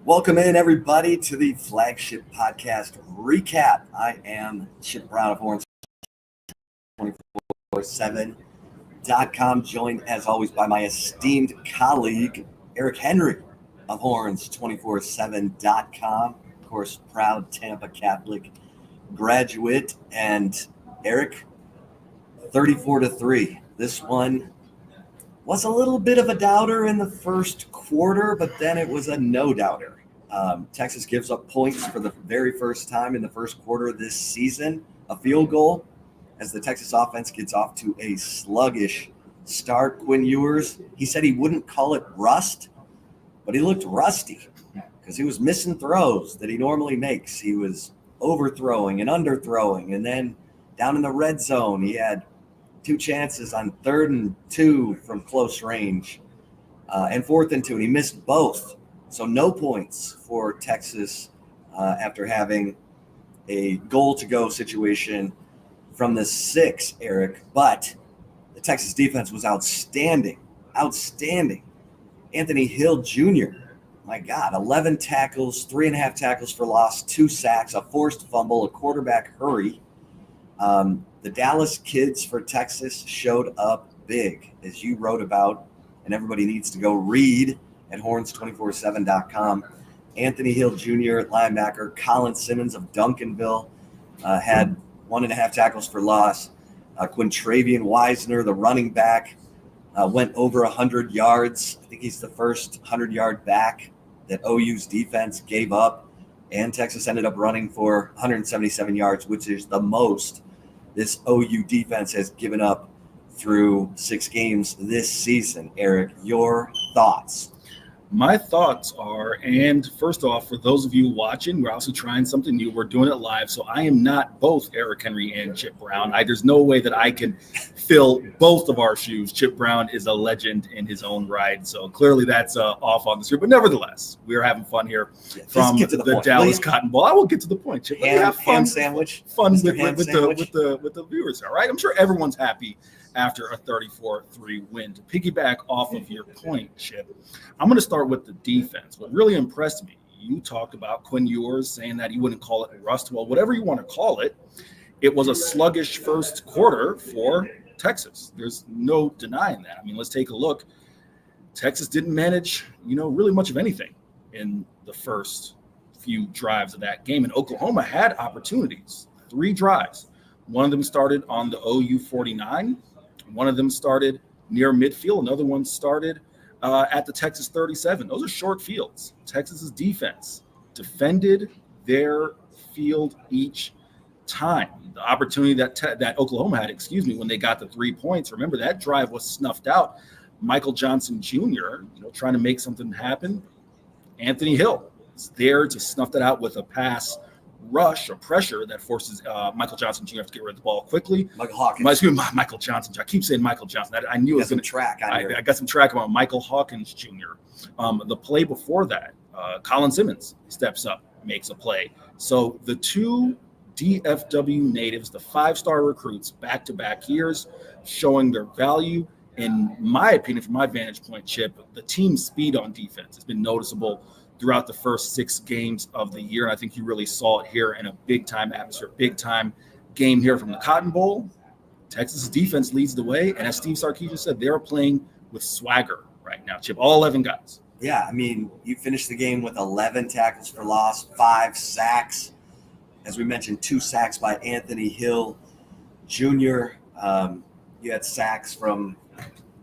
Welcome in, everybody, to the flagship podcast recap. I am Chip Brown of Horns247.com, joined as always by my esteemed colleague, Eric Henry of Horns247.com. Of course, proud Tampa Catholic graduate. And Eric, 34-3. This one was a little bit of a doubter in the first quarter, but then it was a no-doubter. Texas gives up points for the very first time in the first quarter of this season, a field goal, as the Texas offense gets off to a sluggish start. Quinn Ewers, he said he wouldn't call it rust, but he looked rusty because he was missing throws that he normally makes. He was overthrowing and underthrowing, and then down in the red zone, he had two chances on 3rd and 2 from close range and 4th and 2, and he missed both. So no points for Texas after having a goal-to-go situation from the 6, Eric. But the Texas defense was outstanding. Anthony Hill Jr., my God, 11 tackles, 3.5 tackles for loss, 2 sacks, a forced fumble, a quarterback hurry. The Dallas kids for Texas showed up big, as you wrote about, and everybody needs to go read at Horns247.com. Anthony Hill Jr. at linebacker, Colin Simmons of Duncanville had 1.5 tackles for loss. Quintravian Wisner, the running back, went over 100 yards. I think he's the first 100-yard back that OU's defense gave up, and Texas ended up running for 177 yards, which is the most this OU defense has given up through 6 games this season. Eric, your thoughts? My thoughts are, and first off, for those of you watching, we're also trying something new. We're doing it live, so I am not both Eric Henry and Chip Brown. There's no way that I can fill both of our shoes. Chip Brown is a legend in his own right, so clearly that's off on the street. But nevertheless, we're having fun here from the Dallas Cotton Bowl. I will get to the point, Chip. Have fun sandwich. Fun with the viewers, all right? I'm sure everyone's happy after a 34-3 win. To piggyback off of your point, Chip, I'm going to start with the defense. What really impressed me, you talked about Quinn Ewers saying that he wouldn't call it rust. Well, whatever you want to call it, it was a sluggish first quarter for Texas. There's no denying that. I mean, let's take a look. Texas didn't manage, really much of anything in the first few drives of that game. And Oklahoma had opportunities, 3 drives. One of them started on the OU 49. One of them started near midfield. Another one started at the Texas 37. Those are short fields. Texas's defense defended their field each time. The opportunity that Oklahoma had, when they got the 3 points. Remember, that drive was snuffed out. Michael Johnson Jr., trying to make something happen. Anthony Hill is there to snuff that out with a pass rush or pressure that forces Michael Johnson Jr. to get rid of the ball quickly. Michael Johnson. I keep saying Michael Johnson. I knew it was going to track. I got some track about Michael Hawkins Jr. The play before that, Colin Simmons steps up, makes a play. So the 2 DFW natives, the 5-star recruits, back-to-back years, showing their value. In my opinion, from my vantage point, Chip, the team's speed on defense has been noticeable throughout the first 6 games of the year. And I think you really saw it here in a big-time atmosphere, big-time game here from the Cotton Bowl. Texas' defense leads the way. And as Steve Sarkisian said, they're playing with swagger right now, Chip, all 11 guys. Yeah, I mean, you finished the game with 11 tackles for loss, 5 sacks. As we mentioned, 2 sacks by Anthony Hill Jr. You had sacks from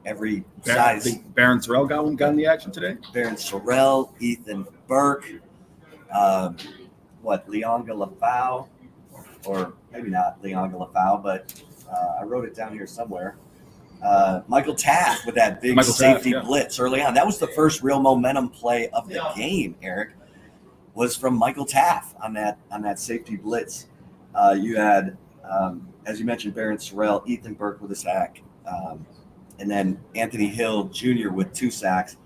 every size. I think Barron Sorrell got in the action today. Barron Sorrell, Ethan Burke, Leonga Lafau, or maybe not Leonga Lafau, but I wrote it down here somewhere. Michael Taft with that big safety blitz early on. That was the first real momentum play of the game, Eric, was from Michael Taft on that safety blitz. You had, as you mentioned, Barron Sorrell, Ethan Burke with a sack, and then Anthony Hill Jr. with 2 sacks.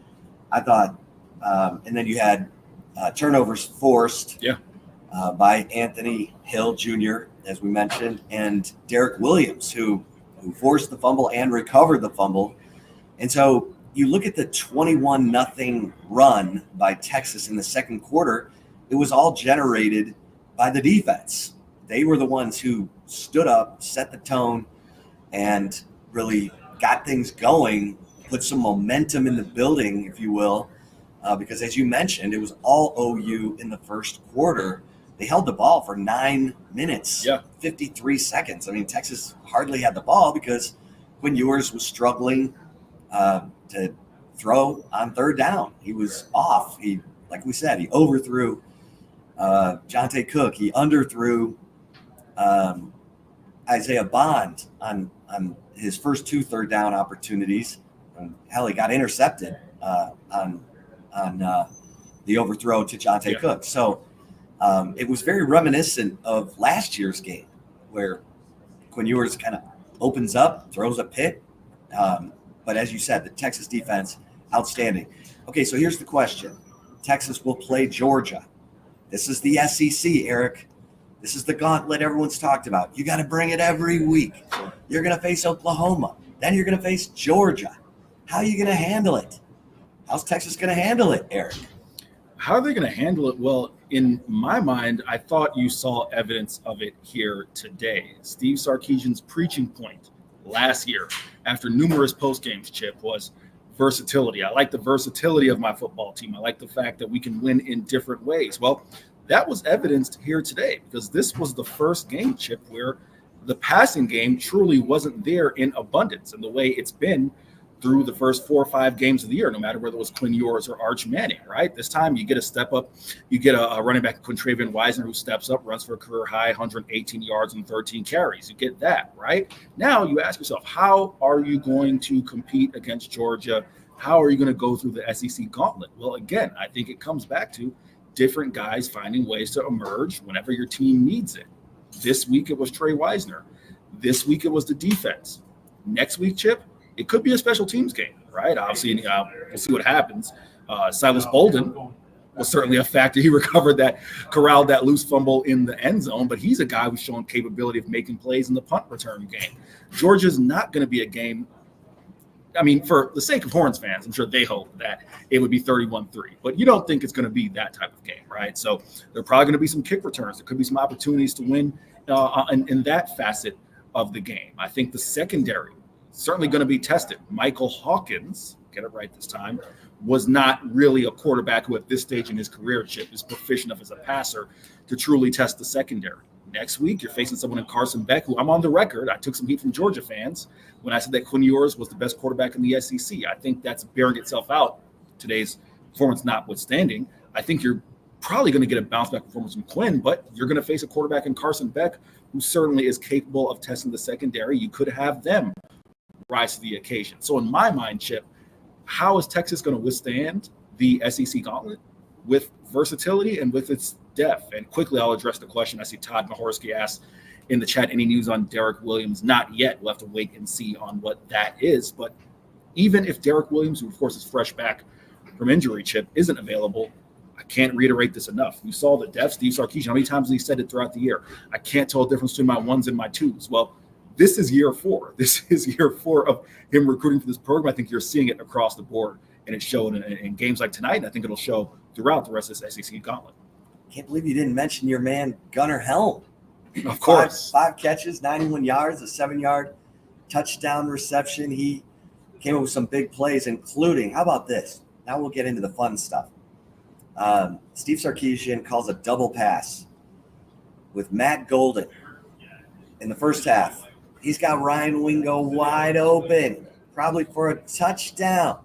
I thought, and then you had turnovers forced by Anthony Hill Jr., as we mentioned, and Derek Williams, who forced the fumble and recovered the fumble. And so you look at the 21-0 run by Texas in the second quarter, it was all generated by the defense. They were the ones who stood up, set the tone, and really got things going, put some momentum in the building, if you will, because as you mentioned, it was all OU in the first quarter. They held the ball for 9 minutes, 53 seconds. I mean, Texas hardly had the ball because Quinn Ewers was struggling to throw on third down. He was off. He, like we said, he overthrew Jonte Cook. He underthrew Isaiah Bond on his first 2 third down opportunities. Hell, he got intercepted on the overthrow to Jonte Cook. So it was very reminiscent of last year's game where Quinn Ewers kind of opens up, throws a pick. But as you said, the Texas defense, outstanding. Okay, so here's the question. Texas will play Georgia. This is the SEC, Eric. This is the gauntlet everyone's talked about. You got to bring it every week. You're going to face Oklahoma. Then you're going to face Georgia. How are you going to handle it? How's Texas going to handle it, Eric? How are they going to handle it? Well, in my mind, I thought you saw evidence of it here today. Steve Sarkisian's preaching point last year after numerous postgames, Chip, was versatility. I like the versatility of my football team. I like the fact that we can win in different ways. Well, that was evidenced here today because this was the first game, Chip, where the passing game truly wasn't there in abundance, and the way it's been through the first 4 or 5 games of the year, no matter whether it was Quinn Ewers or Arch Manning, right? This time you get a step up. You get a running back, Quintravian Wisner, who steps up, runs for a career high, 118 yards and 13 carries. You get that, right? Now you ask yourself, how are you going to compete against Georgia? How are you going to go through the SEC gauntlet? Well, again, I think it comes back to different guys finding ways to emerge whenever your team needs it. This week it was Trey Wisner. This week it was the defense. Next week, Chip, it could be a special teams game, right? Obviously, we'll see what happens. Silas Bolden was certainly a factor. He corralled that loose fumble in the end zone, but he's a guy who's shown capability of making plays in the punt return game. Georgia's not going to be a game. I mean, for the sake of Horns fans, I'm sure they hope that it would be 31-3, but you don't think it's going to be that type of game, right? So there are probably going to be some kick returns. There could be some opportunities to win in that facet of the game. I think the secondary certainly going to be tested. Michael Hawkins, get it right this time, was not really a quarterback who at this stage in his career, Chip, is proficient enough as a passer to truly test the secondary. Next week, you're facing someone in Carson Beck, who I'm on the record. I took some heat from Georgia fans when I said that Quinn Ewers was the best quarterback in the SEC. I think that's bearing itself out, today's performance notwithstanding. I think you're probably going to get a bounce back performance from Quinn, but you're going to face a quarterback in Carson Beck who certainly is capable of testing the secondary. You could have them rise to the occasion. So in my mind, Chip, how is Texas going to withstand the SEC gauntlet with versatility and with its depth? And quickly, I'll address the question. I see Todd Mahorsky asked in the chat, any news on Derek Williams? Not yet. We'll have to wait and see on what that is. But even if Derek Williams, who of course is fresh back from injury, Chip, isn't available, I can't reiterate this enough. You saw the depth. Steve Sarkisian, how many times has he said it throughout the year? I can't tell the difference between my ones and my twos. Well, this is year 4. This is year 4 of him recruiting for this program. I think you're seeing it across the board, and it showed in games like tonight, and I think it'll show throughout the rest of this SEC gauntlet. Can't believe you didn't mention your man, Gunnar Helm. Of course. 5 catches, 91 yards, a 7-yard touchdown reception. He came up with some big plays, including, how about this? Now we'll get into the fun stuff. Steve Sarkisian calls a double pass with Matt Golden in the first half. He's got Ryan Wingo wide open, probably for a touchdown.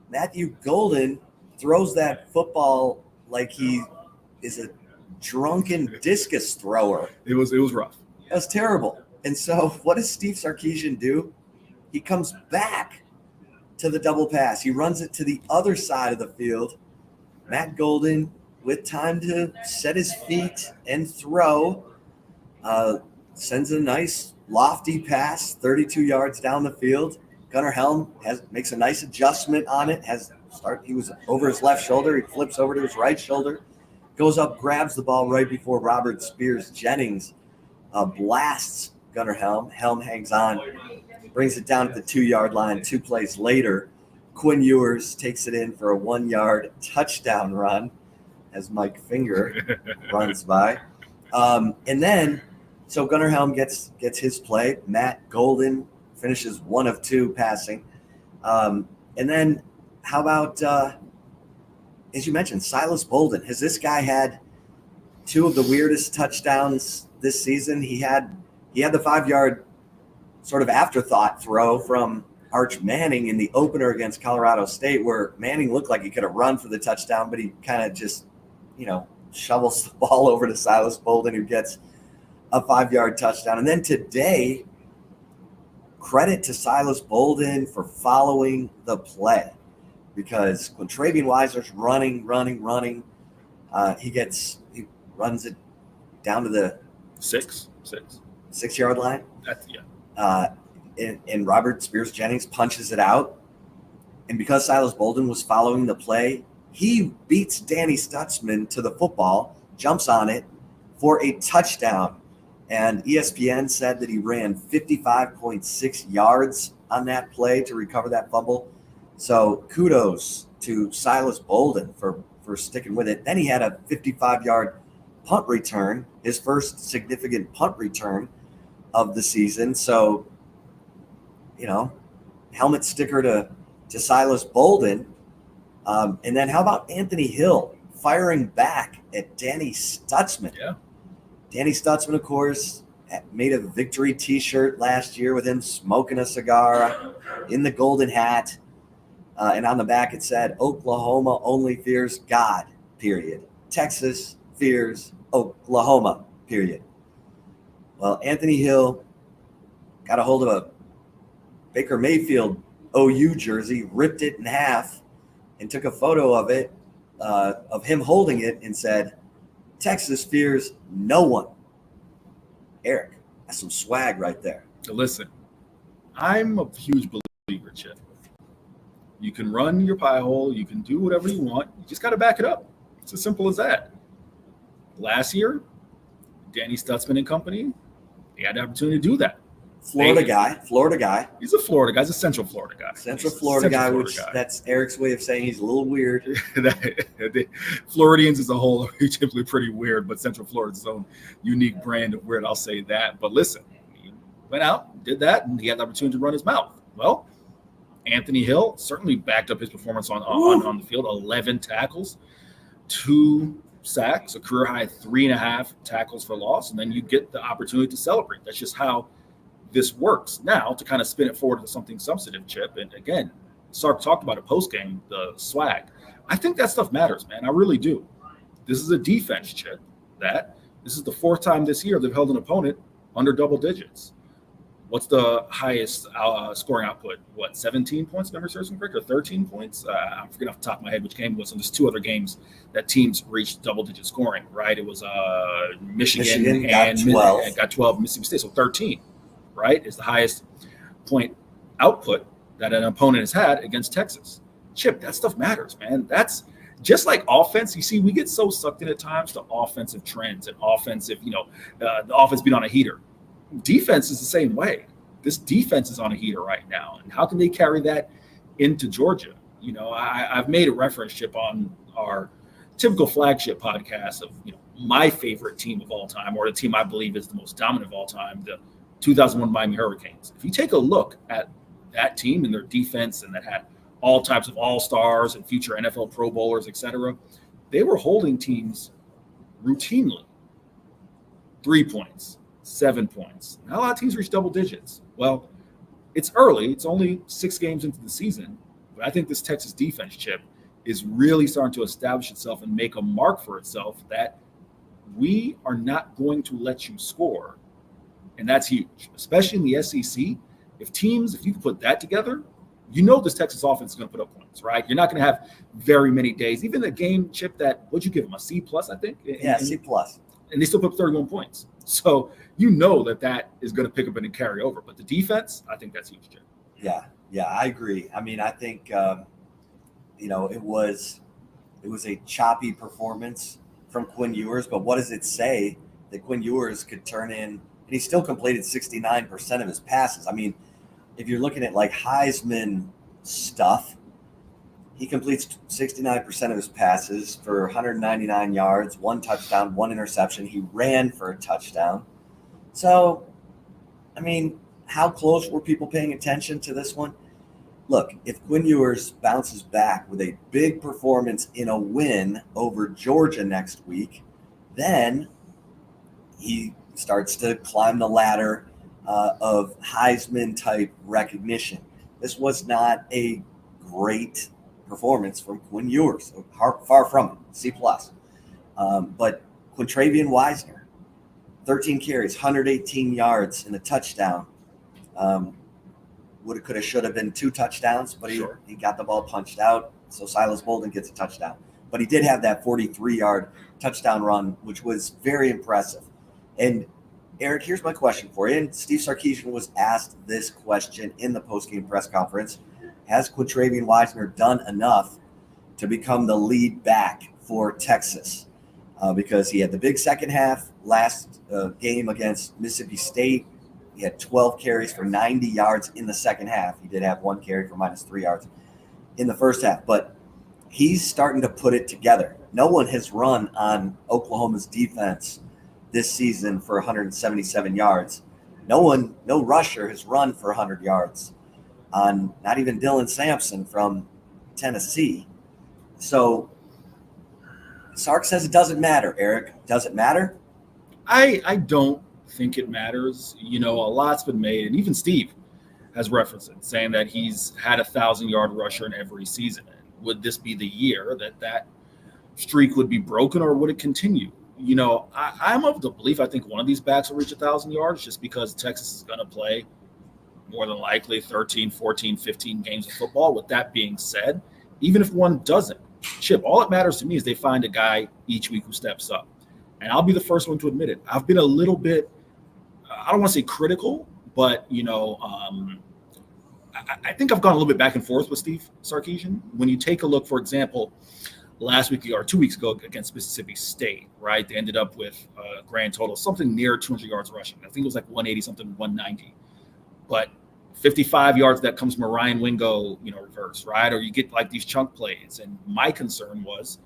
Matthew Golden throws that football like he is a drunken discus thrower. It was rough. It was terrible. And so what does Steve Sarkisian do? He comes back to the double pass. He runs it to the other side of the field. Matt Golden, with time to set his feet and throw, sends a nice lofty pass, 32 yards down the field. Gunnar Helm makes a nice adjustment on it. He was over his left shoulder. He flips over to his right shoulder, goes up, grabs the ball right before Robert Spears Jennings blasts Gunnar Helm. Helm hangs on, brings it down at the 2-yard line. 2 plays later, Quinn Ewers takes it in for a 1-yard touchdown run as Mike Finger runs by. And then, so Gunnar Helm gets his play. Matt Golden finishes 1 of 2 passing. And then how about, as you mentioned, Silas Bolden? Has this guy had 2 of the weirdest touchdowns this season? He had the 5-yard sort of afterthought throw from Arch Manning in the opener against Colorado State, where Manning looked like he could have run for the touchdown, but he kind of just, shovels the ball over to Silas Bolden, who gets a 5-yard touchdown. And then today, credit to Silas Bolden for following the play, because when Travian Weiser's running, he runs it down to the 6-yard line. That's, yeah. And Robert Spears Jennings punches it out. And because Silas Bolden was following the play, he beats Danny Stutzman to the football, jumps on it for a touchdown. And ESPN said that he ran 55.6 yards on that play to recover that fumble. So kudos to Silas Bolden for sticking with it. Then he had a 55-yard punt return, his first significant punt return of the season. So, helmet sticker to Silas Bolden. And then how about Anthony Hill firing back at Danny Stutzman? Yeah. Danny Stutzman, of course, made a victory T-shirt last year with him smoking a cigar in the golden hat. And on the back it said, Oklahoma only fears God, period. Texas fears Oklahoma, period. Well, Anthony Hill got a hold of a Baker Mayfield OU jersey, ripped it in half, and took a photo of it, of him holding it, and said, Texas fears no one. Eric, that's some swag right there. Listen, I'm a huge believer, Chip. You can run your pie hole. You can do whatever you want. You just got to back it up. It's as simple as that. Last year, Danny Stutzman and company, they had the opportunity to do that. Florida guy. He's a Florida guy. He's a Central Florida guy. Central Florida guy, which that's Eric's way of saying he's a little weird. Floridians as a whole are typically pretty weird, but Central Florida's own unique brand of weird. I'll say that. But listen, he went out, did that, and he had the opportunity to run his mouth. Well, Anthony Hill certainly backed up his performance on the field. 11 tackles, 2 sacks, a career high 3.5 tackles for loss, and then you get the opportunity to celebrate. That's just how this works. Now, to kind of spin it forward to something substantive, Chip, and again, Sark talked about it post-game, the swag. I think that stuff matters, man. I really do. This is a defense, Chip, this is the 4th time this year they've held an opponent under double digits. What's the highest scoring output? 17 points, memory serves me correct, or 13 points? I'm forgetting off the top of my head which game it was. And there's 2 other games that teams reached double-digit scoring, right? It was Michigan got 12. And got 12, Mississippi State, so 13. Right, is the highest point output that an opponent has had against Texas. Chip, that stuff matters, man. That's just like offense. You see, we get so sucked in at times to offensive trends and offensive, the offense being on a heater. Defense is the same way. This defense is on a heater right now. And how can they carry that into Georgia? I've made a reference, Chip, on our typical flagship podcast of, my favorite team of all time, or the team I believe is the most dominant of all time, the 2001 Miami Hurricanes. If you take a look at that team and their defense, and that had all types of all-stars and future NFL Pro Bowlers, et cetera, they were holding teams routinely 3 points, 7 points. Not a lot of teams reach double digits. Well, it's early. It's only 6 games into the season. But I think this Texas defense, Chip, is really starting to establish itself and make a mark for itself that we are not going to let you score. And that's huge, especially in the SEC. If you can put that together, this Texas offense is going to put up points, right? You're not going to have very many days. Even the game, Chip, what'd you give them, a C+, I think? C+. And they still put up 31 points. So that is going to pick up and carry over. But the defense, I think that's huge, Chip. Yeah, I agree. I mean, I think, it was a choppy performance from Quinn Ewers, but what does it say that Quinn Ewers could turn in? And he still completed 69% of his passes. I mean, if you're looking at like Heisman stuff, He completes 69% of his passes for 199 yards, 1 touchdown, 1 interception. He ran for a touchdown. So, I mean, how close were people paying attention to this one? Look, if Quinn Ewers bounces back with a big performance in a win over Georgia next week, then he starts to climb the ladder of Heisman-type recognition. This was not a great performance from Quinn Ewers, far from it, C+. But Quintravian Wisner, 13 carries, 118 yards and a touchdown. Woulda, coulda, shoulda been 2 touchdowns, but he got the ball punched out, so Silas Bolden gets a touchdown. But he did have that 43-yard touchdown run, which was very impressive. And Eric, here's my question for you. And Steve Sarkisian was asked this question in the postgame press conference. Has Quintravian Wisner done enough to become the lead back for Texas? Because he had the big second half last game against Mississippi State. He had 12 carries for 90 yards in the second half. He did have 1 carry for -3 yards in the first half. But he's starting to put it together. No one has run on Oklahoma's defense this season for 177 yards. No rusher has run for 100 yards on not even Dylan Sampson from Tennessee. So Sark says it doesn't matter, Eric. Does it matter? I don't think it matters. A lot's been made, and even Steve has referenced it, saying that he's had a 1,000-yard rusher in every season. Would this be the year that streak would be broken, or would it continue? I'm of the belief I think one of these backs will reach 1,000 yards just because Texas is going to play more than likely 13, 14, 15 games of football. With that being said, even if one doesn't, Chip, all that matters to me is they find a guy each week who steps up. And I'll be the first one to admit it. I've been a little bit, I don't want to say critical, but, I think I've gone a little bit back and forth with Steve Sarkisian. When you take a look, for example, last week or 2 weeks ago against Mississippi State, right? They ended up with a grand total, something near 200 yards rushing. I think it was like 180 something, 190. But 55 yards that comes from a Ryan Wingo, reverse, right? Or you get like these chunk plays. And my concern was,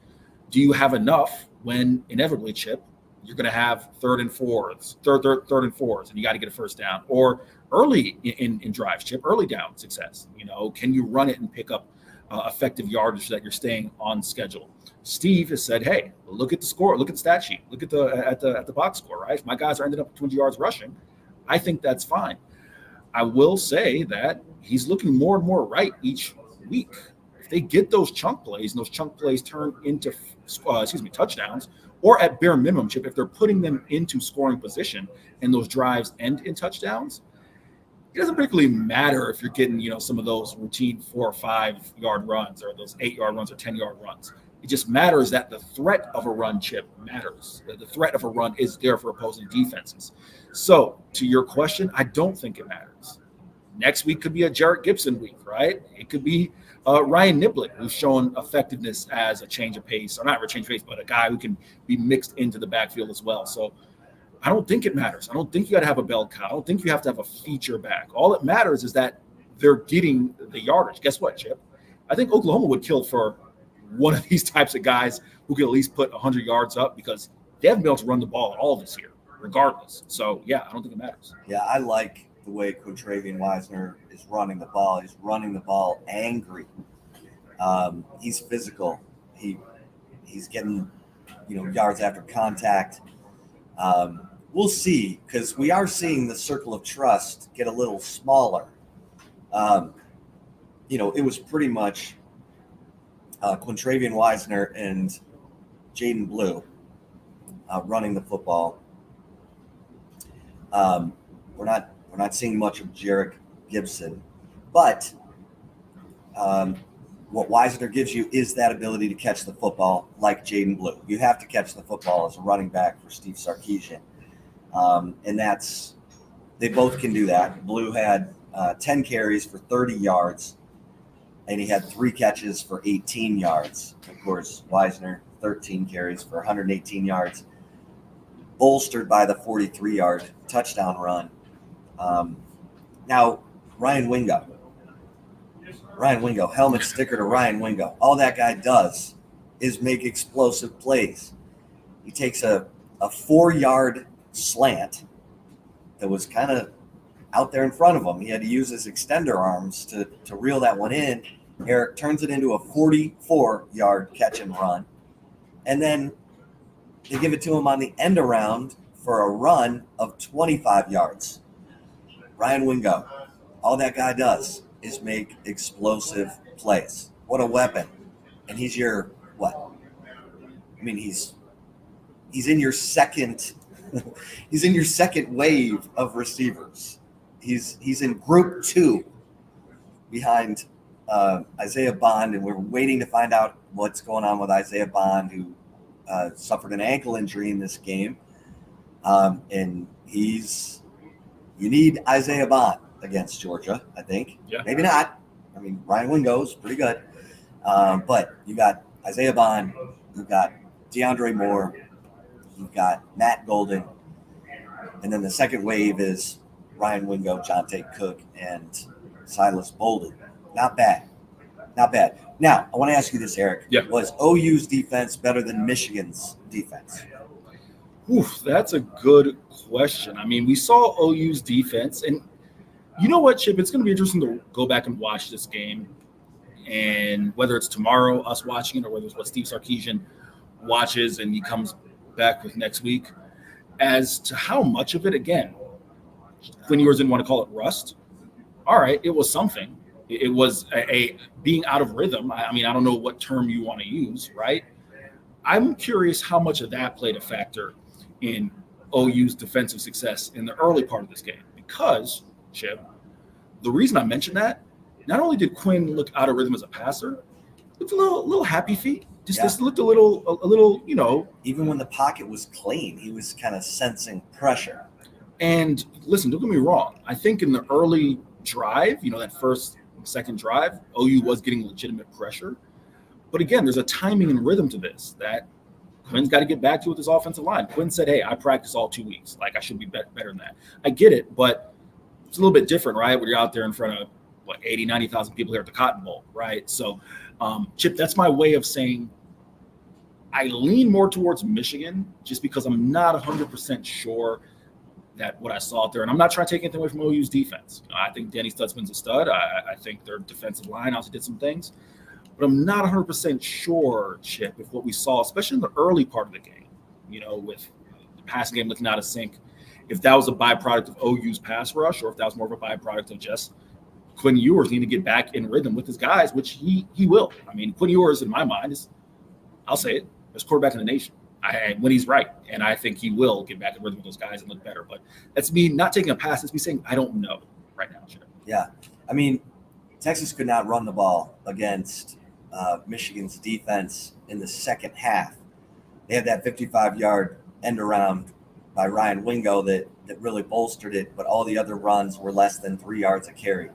do you have enough when inevitably, Chip, you're going to have third and fours, and you got to get a first down, or early in drives, Chip, early down success. Can you run it and pick up effective yardage so that you're staying on schedule? Steve has said, hey, look at the score, look at the stat sheet, look at the box score, right? If my guys are ended up with 20 yards rushing, I think that's fine. I will say that he's looking more and more right each week. If they get those chunk plays and those chunk plays turn into touchdowns, or at bare minimum, Chip, if they're putting them into scoring position and those drives end in touchdowns, it doesn't particularly matter if you're getting, some of those routine 4 or 5 yard runs or those 8-yard runs or 10-yard runs. It just matters that the threat of a run, Chip, matters. The threat of a run is there for opposing defenses. So to your question, I don't think it matters. Next week could be a Jarrett Gibson week, right? It could be Ryan Niblett, who's shown effectiveness as a change of pace, or not a change of pace, but a guy who can be mixed into the backfield as well. So I don't think it matters. I don't think you got to have a bell cow. I don't think you have to have a feature back. All that matters is that they're getting the yardage. Guess what, Chip? I think Oklahoma would kill for one of these types of guys who can at least put 100 yards up, because they haven't been able to run the ball at all this year, regardless. So, yeah, I don't think it matters. Yeah, I like the way Quintravian Wisner is running the ball. He's running the ball angry. He's physical. He's getting, yards after contact. We'll see, because we are seeing the circle of trust get a little smaller. It was pretty much Quintravian Wisner and Jaden Blue running the football. We're not seeing much of Jarrett Gibson, but what Wisner gives you is that ability to catch the football like Jaden Blue. You have to catch the football as a running back for Steve Sarkisian. And they both can do that. Blue had 10 carries for 30 yards, and he had 3 catches for 18 yards. Of course, Wisner, 13 carries for 118 yards, bolstered by the 43-yard touchdown run. Now, Ryan Wingo. Ryan Wingo, helmet sticker to Ryan Wingo. All that guy does is make explosive plays. He takes a 4-yard slant that was kind of out there in front of him. He had to use his extender arms to reel that one in. Eric turns it into a 44-yard catch and run. And then they give it to him on the end around for a run of 25 yards. Ryan Wingo, all that guy does is make explosive plays. What a weapon. And he's your, what? I mean, he's in your second he's in your second wave of receivers. He's in group 2 behind Isaiah Bond, and we're waiting to find out what's going on with Isaiah Bond, who suffered an ankle injury in this game. And you need Isaiah Bond against Georgia, I think. Yeah. Maybe not. I mean, Ryan Wingo's pretty good. But you got Isaiah Bond, you've got DeAndre Moore, you've got Matt Golden, and then the second wave is Ryan Wingo, Jonte Cook, and Silas Bolden. Not bad. Not bad. Now, I want to ask you this, Eric. Yeah. Was OU's defense better than Michigan's defense? Oof, that's a good question. I mean, we saw OU's defense, and you know what, Chip? It's going to be interesting to go back and watch this game, and whether it's tomorrow, us watching it, or whether it's what Steve Sarkisian watches and he comes back with next week, as to how much of it, again, Quinn Ewers didn't want to call it rust. All right, it was something. It was a being out of rhythm. I mean, I don't know what term you want to use, right? I'm curious how much of that played a factor in OU's defensive success in the early part of this game. Because, Chip, the reason I mentioned that, not only did Quinn look out of rhythm as a passer, looked a little happy feet. Just looked a little, you know. Even when the pocket was clean, he was kind of sensing pressure. And listen, don't get me wrong. I think in the early drive, you know, that first, second drive, OU was getting legitimate pressure. But again, there's a timing and rhythm to this that Quinn's got to get back to with his offensive line. Quinn said, hey, I practice all 2 weeks. Like, I should be better than that. I get it, but it's a little bit different, right? When you're out there in front of, 80, 90,000 people here at the Cotton Bowl, right? So, Chip, that's my way of saying I lean more towards Michigan just because I'm not 100% sure that what I saw out there, and I'm not trying to take anything away from OU's defense. I think Danny Stutzman's a stud. I think their defensive line also did some things. But I'm not 100% sure, Chip, if what we saw, especially in the early part of the game, you know, with the passing game looking out of sync, if that was a byproduct of OU's pass rush or if that was more of a byproduct of just Quinn Ewers needing to get back in rhythm with his guys, which he will. I mean, Quinn Ewers, in my mind, is, I'll say it, best quarterback in the nation. When he's right, and I think he will get back in rhythm with those guys and look better. But that's me not taking a pass. It's me saying I don't know right now, Chip. Yeah. I mean, Texas could not run the ball against Michigan's defense in the second half. They had that 55-yard end around by Ryan Wingo that really bolstered it, but all the other runs were less than 3 yards a carry.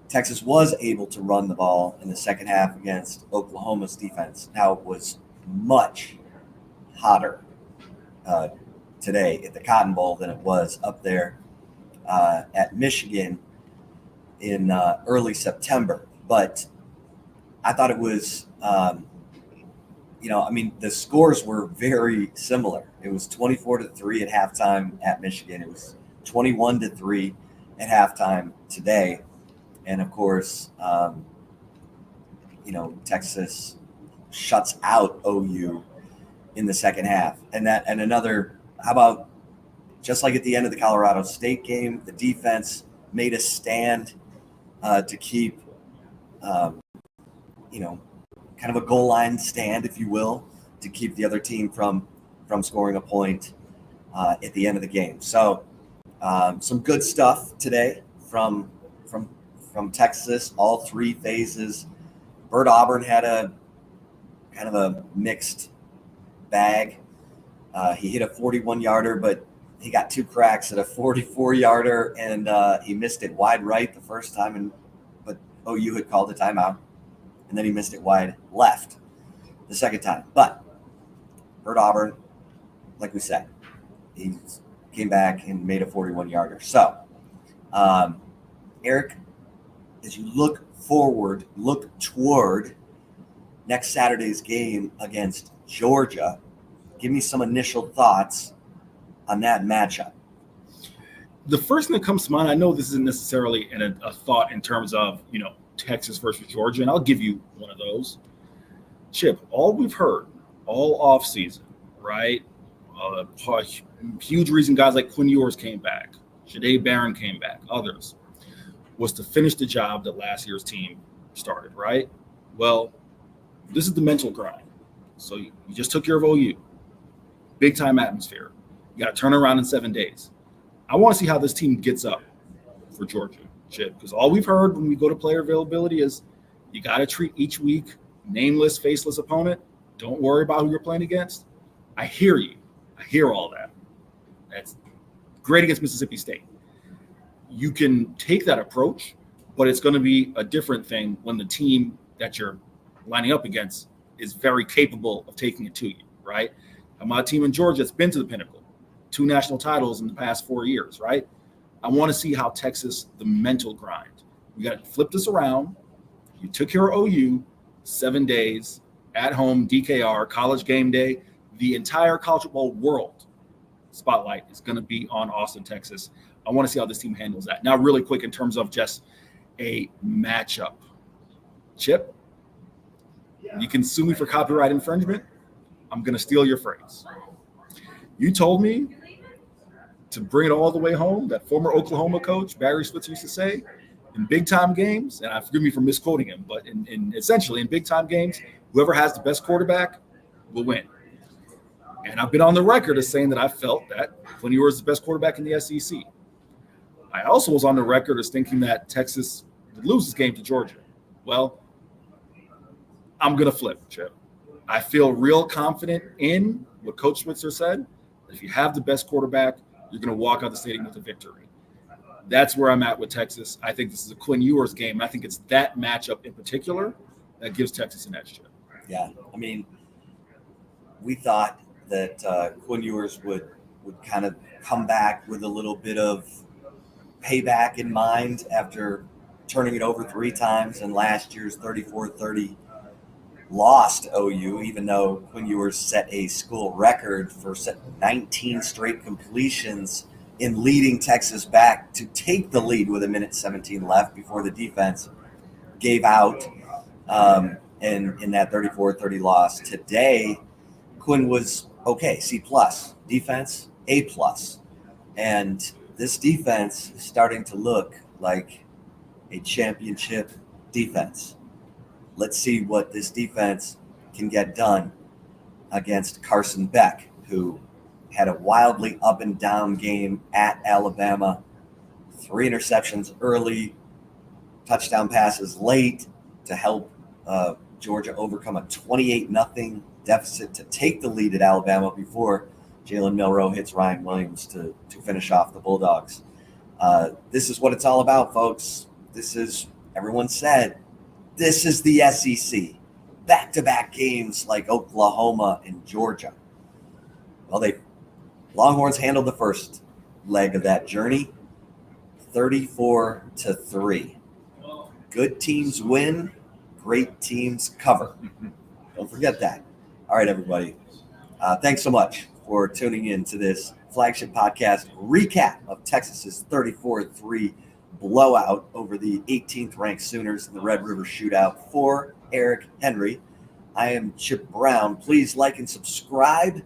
Texas was able to run the ball in the second half against Oklahoma's defense. Now, it was much hotter today at the Cotton Bowl than it was up there at Michigan in early September. But I thought it was, the scores were very similar. It was 24-3 at halftime at Michigan. It was 21-3 at halftime today. And of course, Texas shuts out OU in the second half. And another, how about just like at the end of the Colorado State game, the defense made a stand to keep, kind of a goal line stand, if you will, to keep the other team from scoring a point at the end of the game. So some good stuff today from Texas, all three phases. Bert Auburn had a kind of a mixed bag. He hit a 41-yarder, but he got two cracks at a 44-yarder, and he missed it wide right the first time, but OU had called a timeout, and then he missed it wide left the second time. But Bert Auburn, like we said, he came back and made a 41-yarder. So, Eric, as you look forward, look toward next Saturday's game against Georgia, give me some initial thoughts on that matchup. The first thing that comes to mind, I know this isn't necessarily a thought in terms of, Texas versus Georgia, and I'll give you one of those. Chip, all we've heard all offseason, right? Huge reason guys like Quinn Ewers came back, Jahdae Barron came back, others, was to finish the job that last year's team started, right? Well, this is the mental grind. So you just took care of OU. Big time atmosphere. You got to turn around in 7 days. I want to see how this team gets up for Georgia, Chip, because all we've heard when we go to player availability is you got to treat each week nameless, faceless opponent. Don't worry about who you're playing against. I hear you. I hear all that. That's great against Mississippi State. You can take that approach, but it's going to be a different thing when the team that you're lining up against is very capable of taking it to you, right? I'm on a team in Georgia that's been to the pinnacle. 2 national titles in the past 4 years, right? I want to see how Texas, the mental grind. We got to flip this around. You took care of OU, 7 days, at home, DKR, college game day. The entire college football world spotlight is going to be on Austin, Texas. I want to see how this team handles that. Now, really quick in terms of just a matchup. Chip, you can sue me for copyright infringement. I'm going to steal your phrase. You told me to bring it all the way home, that former Oklahoma coach Barry Switzer used to say, in big-time games, and forgive me for misquoting him, but essentially in big-time games, whoever has the best quarterback will win. And I've been on the record as saying that I felt that Quinn Ewers is the best quarterback in the SEC. I also was on the record as thinking that Texas would lose this game to Georgia. Well, I'm going to flip, Chip. I feel real confident in what Coach Switzer said. If you have the best quarterback, you're going to walk out the stadium with a victory. That's where I'm at with Texas. I think this is a Quinn Ewers game. I think it's that matchup in particular that gives Texas an edge. Yeah, I mean, we thought that Quinn Ewers would kind of come back with a little bit of payback in mind after turning it over 3 times in last year's 34-30 lost OU, even though Quinn Ewers set a school record for 19 straight completions in leading Texas back to take the lead with 1:17 left before the defense gave out in that 34-30 loss. Today, Quinn was okay, C+, defense, A+. And this defense is starting to look like a championship defense. Let's see what this defense can get done against Carson Beck, who had a wildly up and down game at Alabama. 3 interceptions early, touchdown passes late to help Georgia overcome a 28-0 deficit to take the lead at Alabama before Jalen Milroe hits Ryan Williams to finish off the Bulldogs. This is what it's all about, folks. This is, everyone said, this is the SEC. Back-to-back games like Oklahoma and Georgia. Well, Longhorns handled the first leg of that journey, 34-3. Good teams win, great teams cover. Don't forget that. All right, everybody. Thanks so much for tuning in to this flagship podcast recap of Texas's 34-3 blowout over the 18th ranked Sooners in the Red River Shootout. For Eric Henry, I am Chip Brown. Please like and subscribe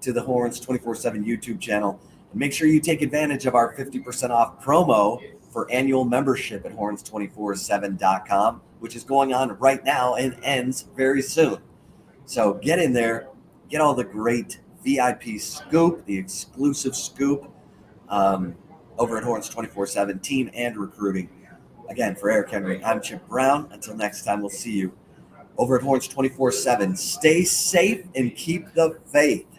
to the Horns247 YouTube channel, and make sure you take advantage of our 50% off promo for annual membership at horns247.com, which is going on right now and ends very soon. So get in there, get all the great VIP scoop, the exclusive scoop over at Horns247, team and recruiting. Again, for Eric Henry, I'm Chip Brown. Until next time, we'll see you over at Horns247. Stay safe and keep the faith.